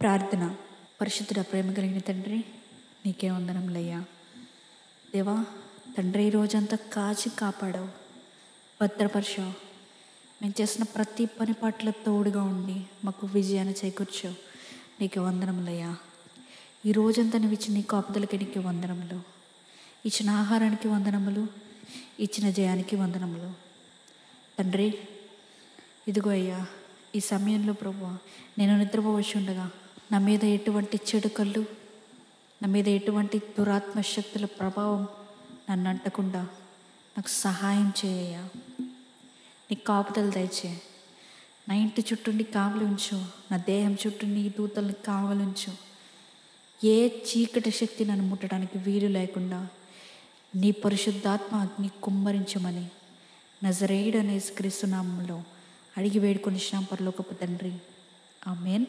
ప్రార్థన. పరిశుద్ధుడ, ప్రేమ కలిగిన తండ్రి, నీకే వందనములయ్యా. దేవా తండ్రి, ఈ రోజంతా కాచి కాపాడావు, భద్రపరిచావు. మేము చేసిన ప్రతి పని పట్ల తోడుగా ఉండి మాకు విజయాన్ని చేకూర్చావు. నీకే వందనములయ్యా. ఈ రోజంతా నువ్వు ఇచ్చిన నీ కాపుదలకి నీకే వందనములు. ఇచ్చిన ఆహారానికి వందనములు, ఇచ్చిన జయానికి వందనములు. తండ్రి, ఇదిగో అయ్యా, ఈ సమయంలో ప్రభువా, నేను నిద్రపోవచ్చు ఉండగా నా మీద ఎటువంటి చెడు కళ్ళు, నా మీద ఎటువంటి దురాత్మ శక్తుల ప్రభావం నన్ను అంటకుండా నాకు సహాయం చేయ్యా. నీ కాపుదలు దయచే. నా ఇంటి చుట్టూ నీ కావలి ఉంచు, నా దేహం చుట్టూ నీ దూతల్ని కావలుంచు. ఏ చీకటి శక్తి నన్ను ముట్టడానికి వీలు లేకుండా నీ పరిశుద్ధాత్మ అగ్ని కుమ్మరించమని నజరేయుడైన యేసుక్రీస్తు నామములో అడిగి వేడుకొని పరలోకపు తండ్రి, ఆమేన్.